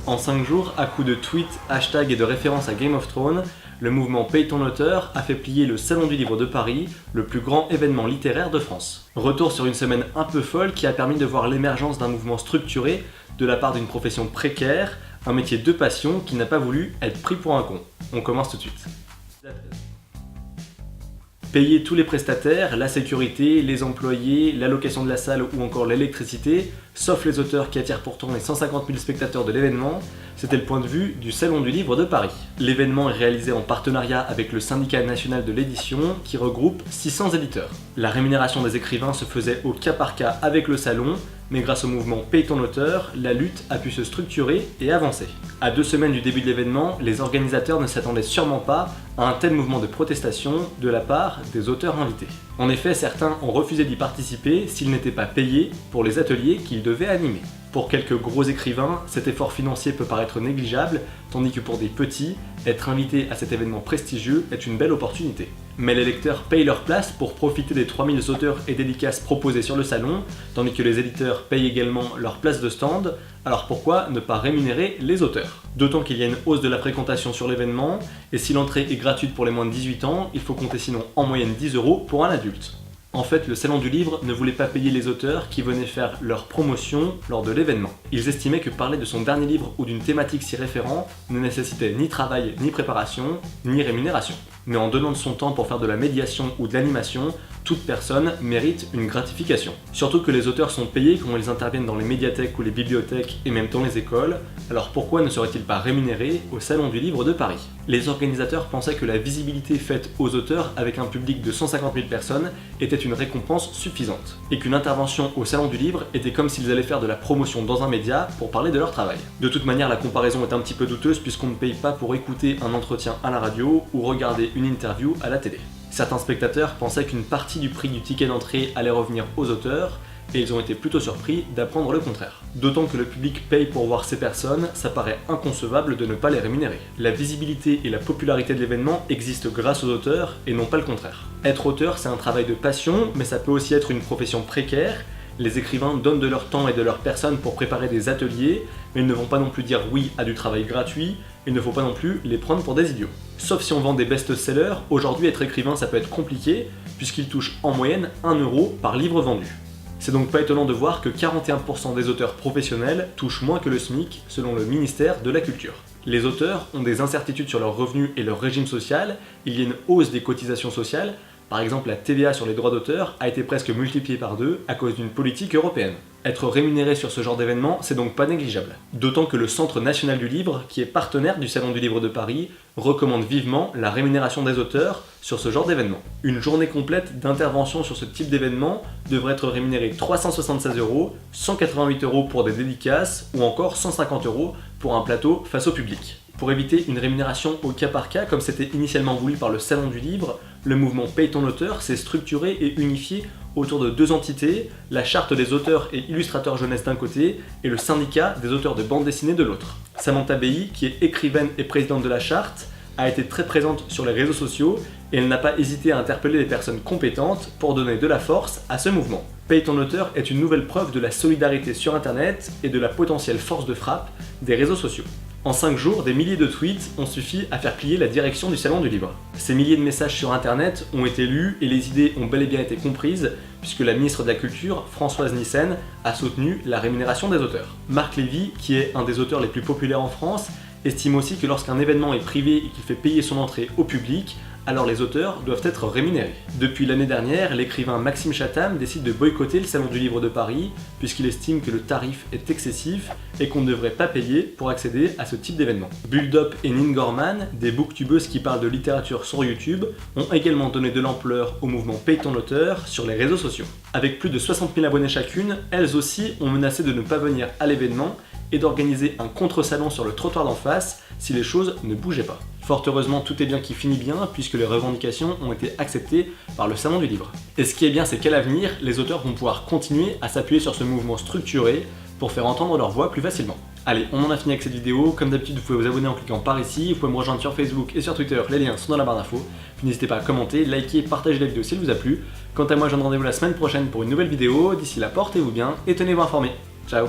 En 5 jours, à coups de tweets, hashtags et de références à Game of Thrones, le mouvement Paye ton auteur a fait plier le Salon du Livre de Paris, le plus grand événement littéraire de France. Retour sur une semaine un peu folle qui a permis de voir l'émergence d'un mouvement structuré de la part d'une profession précaire, un métier de passion qui n'a pas voulu être pris pour un con. On commence tout de suite. Payer tous les prestataires, la sécurité, les employés, la location de la salle ou encore l'électricité, sauf les auteurs qui attirent pourtant les 150 000 spectateurs de l'événement, c'était le point de vue du Salon du Livre de Paris. L'événement est réalisé en partenariat avec le Syndicat national de l'édition qui regroupe 600 éditeurs. La rémunération des écrivains se faisait au cas par cas avec le salon, mais grâce au mouvement Paye ton auteur, la lutte a pu se structurer et avancer. À 2 semaines du début de l'événement, les organisateurs ne s'attendaient sûrement pas à un tel mouvement de protestation de la part des auteurs invités. En effet, certains ont refusé d'y participer s'ils n'étaient pas payés pour les ateliers qu'ils devaient animer. Pour quelques gros écrivains, cet effort financier peut paraître négligeable, tandis que pour des petits, être invité à cet événement prestigieux est une belle opportunité. Mais les lecteurs payent leur place pour profiter des 3000 auteurs et dédicaces proposés sur le salon, tandis que les éditeurs payent également leur place de stand, alors pourquoi ne pas rémunérer les auteurs? D'autant qu'il y a une hausse de la fréquentation sur l'événement, et si l'entrée est gratuite pour les moins de 18 ans, il faut compter sinon en moyenne 10 € pour un adulte. En fait, le Salon du Livre ne voulait pas payer les auteurs qui venaient faire leur promotion lors de l'événement. Ils estimaient que parler de son dernier livre ou d'une thématique s'y référant ne nécessitait ni travail, ni préparation, ni rémunération. Mais en donnant de son temps pour faire de la médiation ou de l'animation, toute personne mérite une gratification. Surtout que les auteurs sont payés quand ils interviennent dans les médiathèques ou les bibliothèques et même dans les écoles, alors pourquoi ne seraient-ils pas rémunérés au Salon du Livre de Paris? Les organisateurs pensaient que la visibilité faite aux auteurs avec un public de 150 000 personnes était une récompense suffisante, et qu'une intervention au Salon du Livre était comme s'ils allaient faire de la promotion dans un média pour parler de leur travail. De toute manière, la comparaison est un petit peu douteuse puisqu'on ne paye pas pour écouter un entretien à la radio ou regarder une interview à la télé. Certains spectateurs pensaient qu'une partie du prix du ticket d'entrée allait revenir aux auteurs, et ils ont été plutôt surpris d'apprendre le contraire. D'autant que le public paye pour voir ces personnes, ça paraît inconcevable de ne pas les rémunérer. La visibilité et la popularité de l'événement existent grâce aux auteurs et non pas le contraire. Être auteur, c'est un travail de passion, mais ça peut aussi être une profession précaire. Les écrivains donnent de leur temps et de leur personne pour préparer des ateliers, mais ils ne vont pas non plus dire oui à du travail gratuit, il ne faut pas non plus les prendre pour des idiots. Sauf si on vend des best-sellers, aujourd'hui être écrivain ça peut être compliqué, puisqu'il touche en moyenne 1 € par livre vendu. C'est donc pas étonnant de voir que 41% des auteurs professionnels touchent moins que le SMIC, selon le ministère de la Culture. Les auteurs ont des incertitudes sur leurs revenus et leur régime social, il y a une hausse des cotisations sociales. Par exemple, la TVA sur les droits d'auteur a été presque multipliée par 2 à cause d'une politique européenne. Être rémunéré sur ce genre d'événement, c'est donc pas négligeable. D'autant que le Centre national du livre, qui est partenaire du Salon du Livre de Paris, recommande vivement la rémunération des auteurs sur ce genre d'événement. Une journée complète d'intervention sur ce type d'événement devrait être rémunérée 376 €, 188 € pour des dédicaces ou encore 150 € pour un plateau face au public. Pour éviter une rémunération au cas par cas, comme c'était initialement voulu par le Salon du Livre, le mouvement Paye ton auteur s'est structuré et unifié autour de 2 entités, la charte des auteurs et illustrateurs jeunesse d'un côté et le syndicat des auteurs de bande dessinée de l'autre. Samantha Behi, qui est écrivaine et présidente de la charte, a été très présente sur les réseaux sociaux et elle n'a pas hésité à interpeller les personnes compétentes pour donner de la force à ce mouvement. Paye ton auteur est une nouvelle preuve de la solidarité sur internet et de la potentielle force de frappe des réseaux sociaux. En 5 jours, des milliers de tweets ont suffi à faire plier la direction du Salon du Livre. Ces milliers de messages sur internet ont été lus et les idées ont bel et bien été comprises puisque la ministre de la Culture, Françoise Nyssen, a soutenu la rémunération des auteurs. Marc Lévy, qui est un des auteurs les plus populaires en France, estime aussi que lorsqu'un événement est privé et qu'il fait payer son entrée au public, alors les auteurs doivent être rémunérés. Depuis l'année dernière, l'écrivain Maxime Chatham décide de boycotter le Salon du Livre de Paris puisqu'il estime que le tarif est excessif et qu'on ne devrait pas payer pour accéder à ce type d'événement. Bulldop et Nin Gorman, des booktubeuses qui parlent de littérature sur YouTube, ont également donné de l'ampleur au mouvement Paye ton auteur sur les réseaux sociaux. Avec plus de 60 000 abonnés chacune, elles aussi ont menacé de ne pas venir à l'événement et d'organiser un contre-salon sur le trottoir d'en face si les choses ne bougeaient pas. Fort heureusement, tout est bien qui finit bien puisque les revendications ont été acceptées par le Salon du Livre. Et ce qui est bien, c'est qu'à l'avenir, les auteurs vont pouvoir continuer à s'appuyer sur ce mouvement structuré pour faire entendre leur voix plus facilement. Allez, on en a fini avec cette vidéo. Comme d'habitude, vous pouvez vous abonner en cliquant par ici. Vous pouvez me rejoindre sur Facebook et sur Twitter, les liens sont dans la barre d'infos. Puis n'hésitez pas à commenter, liker, partager la vidéo si elle vous a plu. Quant à moi, je vous donne rendez-vous la semaine prochaine pour une nouvelle vidéo. D'ici là, portez-vous bien et tenez-vous informés. Ciao.